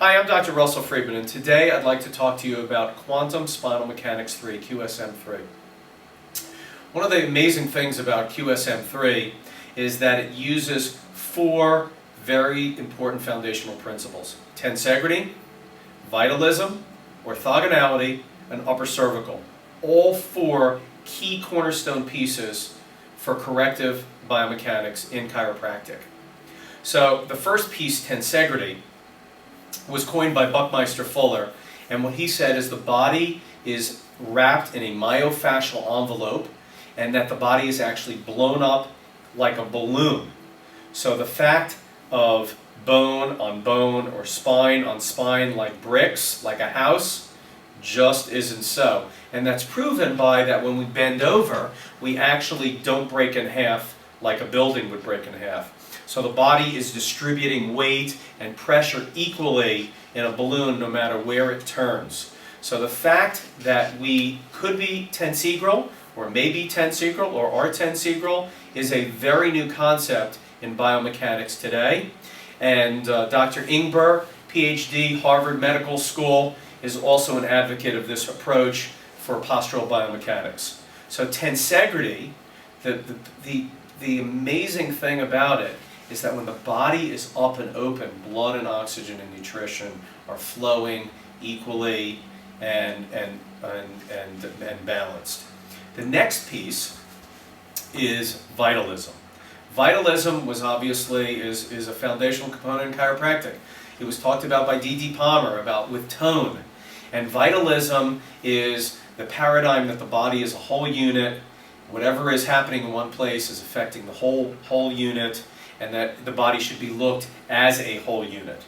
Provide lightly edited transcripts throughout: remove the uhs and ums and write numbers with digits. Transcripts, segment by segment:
Hi, I'm Dr. Russell Friedman, and today I'd like to talk to you about Quantum Spinal Mechanics 3, QSM3. One of the amazing things about QSM3 is that it uses four very important foundational principles: tensegrity, vitalism, orthogonality, and upper cervical. All four key cornerstone pieces for corrective biomechanics in chiropractic. So the first piece, tensegrity, was coined by Buckminster Fuller, and what he said is the body is wrapped in a myofascial envelope and that the body is actually blown up like a balloon. So the fact of bone on bone or spine on spine like bricks, like a house, just isn't so. And that's proven by that when we bend over, we actually don't break in half like a building would break in half. So the body is distributing weight and pressure equally in a balloon no matter where it turns. So the fact that we could be tensegral, or may be tensegral, or are tensegral, is a very new concept in biomechanics today. And Dr. Ingber, PhD, Harvard Medical School, is also an advocate of this approach for postural biomechanics. So tensegrity, the amazing thing about it is that when the body is up and open, blood and oxygen and nutrition are flowing equally and balanced. The next piece is vitalism. Vitalism was obviously is a foundational component in chiropractic. It was talked about by D.D. Palmer about with tone. And vitalism is the paradigm that the body is a whole unit. Whatever is happening in one place is affecting the whole unit, and that the body should be looked as a whole unit.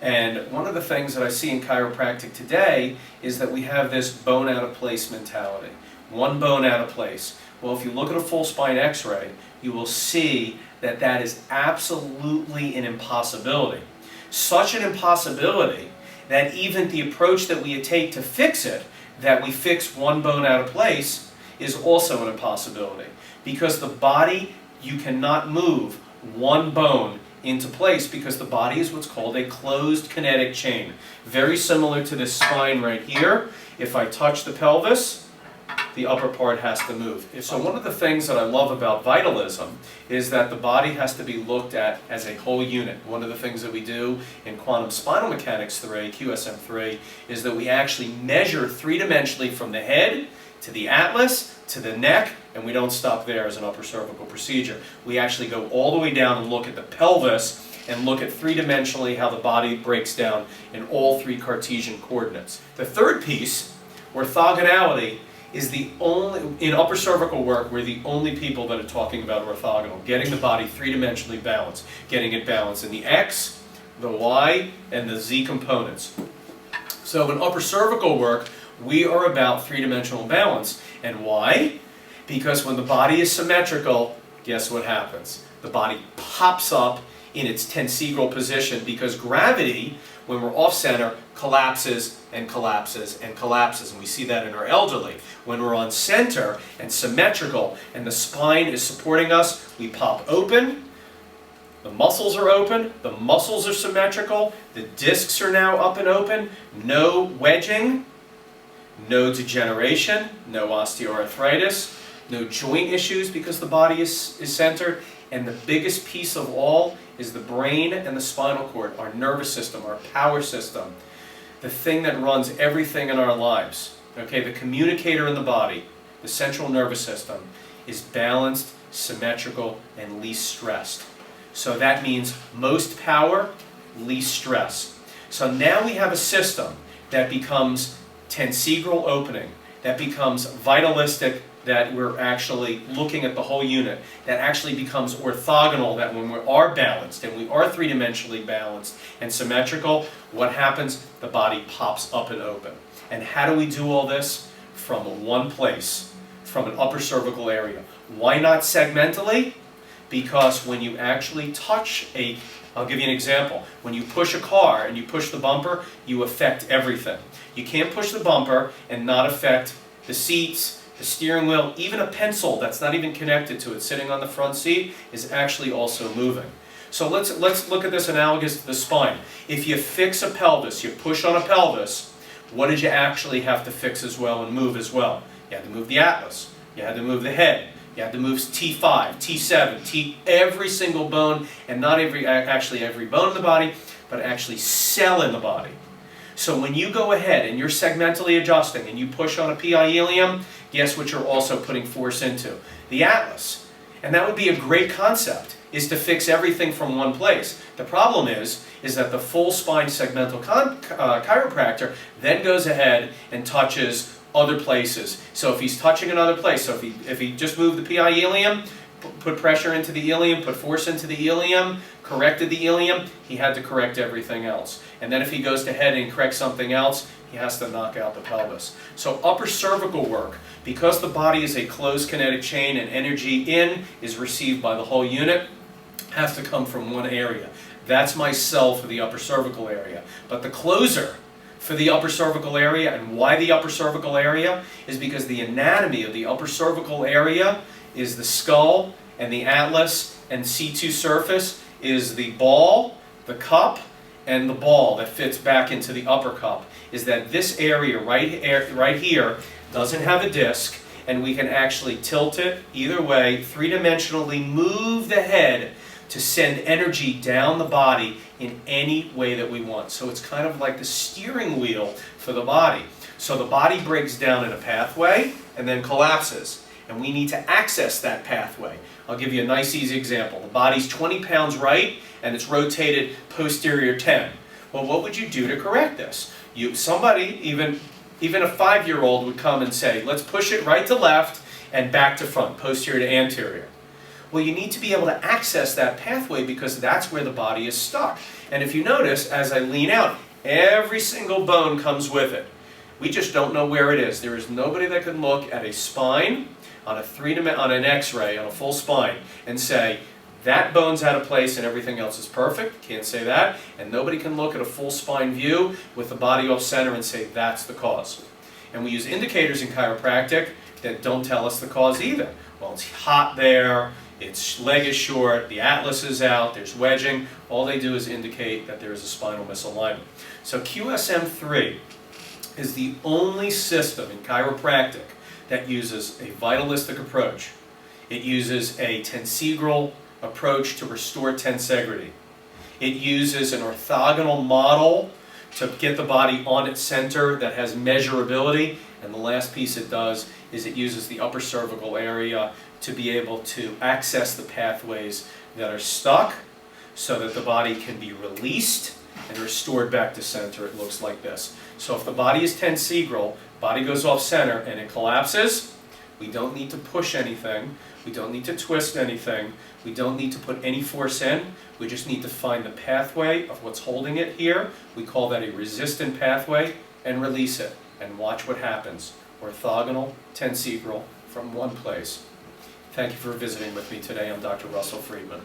And one of the things that I see in chiropractic today is that we have this bone out of place mentality. One bone out of place. Well, if you look at a full spine x-ray, you will see that that is absolutely an impossibility. Such an impossibility that even the approach that we take to fix it, that we fix one bone out of place, is also an impossibility. Because the body, you cannot move one bone into place because the body is what's called a closed kinetic chain. Very similar to this spine right here. If I touch the pelvis, the upper part has to move. So one of the things that I love about vitalism is that the body has to be looked at as a whole unit. One of the things that we do in Quantum Spinal Mechanics 3, QSM3, is that we actually measure three-dimensionally from the head to the atlas, to the neck, and we don't stop there as an upper cervical procedure. We actually go all the way down and look at the pelvis and look at three-dimensionally how the body breaks down in all three Cartesian coordinates. The third piece, orthogonality, is the only, in upper cervical work, we're the only people that are talking about orthogonal, getting the body three-dimensionally balanced, getting it balanced in the X, the Y, and the Z components. So in upper cervical work, we are about three-dimensional balance. And why? Because when the body is symmetrical, guess what happens? The body pops up in its tensegral position because gravity, when we're off-center, collapses and collapses and collapses. And we see that in our elderly. When we're on center and symmetrical and the spine is supporting us, we pop open. The muscles are open, the muscles are symmetrical, the discs are now up and open, no wedging, no degeneration, no osteoarthritis, no joint issues because the body is centered, and the biggest piece of all is the brain and the spinal cord, our nervous system, our power system, the thing that runs everything in our lives. Okay, the communicator in the body, the central nervous system, is balanced, symmetrical, and least stressed. So that means most power, least stress. So now we have a system that becomes tensegral opening, that becomes vitalistic, that we're actually looking at the whole unit, that actually becomes orthogonal, that when we are balanced and we are three-dimensionally balanced and symmetrical, what happens? The body pops up and open. And how do we do all this? From one place, from an upper cervical area. Why not segmentally? Because when you actually touch I'll give you an example. When you push a car and you push the bumper, you affect everything. You can't push the bumper and not affect the seats, the steering wheel, even a pencil that's not even connected to it sitting on the front seat is actually also moving. So let's look at this analogous to the spine. If you fix a pelvis, you push on a pelvis, what did you actually have to fix as well and move as well? You had to move the atlas. You had to move the head. You had to move T5, T7, every single bone, and not actually every bone in the body, but actually cell in the body. So when you go ahead and you're segmentally adjusting and you push on a PI ilium, guess what you're also putting force into? The atlas. And that would be a great concept, is to fix everything from one place. The problem is that the full spine segmental chiropractor then goes ahead and touches other places. So if he's touching another place, so if he just moved the PI ilium, put pressure into the ilium, put force into the ilium, corrected the ilium, he had to correct everything else. And then if he goes ahead and corrects something else, he has to knock out the pelvis. So upper cervical work, because the body is a closed kinetic chain and energy in is received by the whole unit, has to come from one area. That's my cell for the upper cervical area. But the closer for the upper cervical area, and why the upper cervical area, is because the anatomy of the upper cervical area is the skull and the atlas, and C2 surface is the ball, the cup, and the ball that fits back into the upper cup. Is that this area right here doesn't have a disc, and we can actually tilt it either way, three-dimensionally move the head to send energy down the body in any way that we want. So it's kind of like the steering wheel for the body. So the body breaks down in a pathway and then collapses. And we need to access that pathway. I'll give you a nice easy example. The body's 20 pounds right and it's rotated posterior 10. Well, what would you do to correct this? Somebody, even a 5-year-old would come and say, let's push it right to left and back to front, posterior to anterior. Well, you need to be able to access that pathway because that's where the body is stuck. And if you notice, as I lean out, every single bone comes with it. We just don't know where it is. There is nobody that can look at a spine on an X-ray, on a full spine, and say, that bone's out of place and everything else is perfect. Can't say that. And nobody can look at a full spine view with the body off center and say, that's the cause. And we use indicators in chiropractic that don't tell us the cause either. Well, it's hot there. Its leg is short, the atlas is out, there's wedging. All they do is indicate that there is a spinal misalignment. So QSM3 is the only system in chiropractic that uses a vitalistic approach. It uses a tensegral approach to restore tensegrity. It uses an orthogonal model to get the body on its center that has measurability. And the last piece it does is it uses the upper cervical area to be able to access the pathways that are stuck so that the body can be released and restored back to center. It looks like this. So if the body is tensegral, body goes off center and it collapses, we don't need to push anything, we don't need to twist anything, we don't need to put any force in, we just need to find the pathway of what's holding it here. We call that a resistant pathway, and release it and watch what happens. Orthogonal, tensegral, from one place. Thank you for visiting with me today. I'm Dr. Russell Friedman.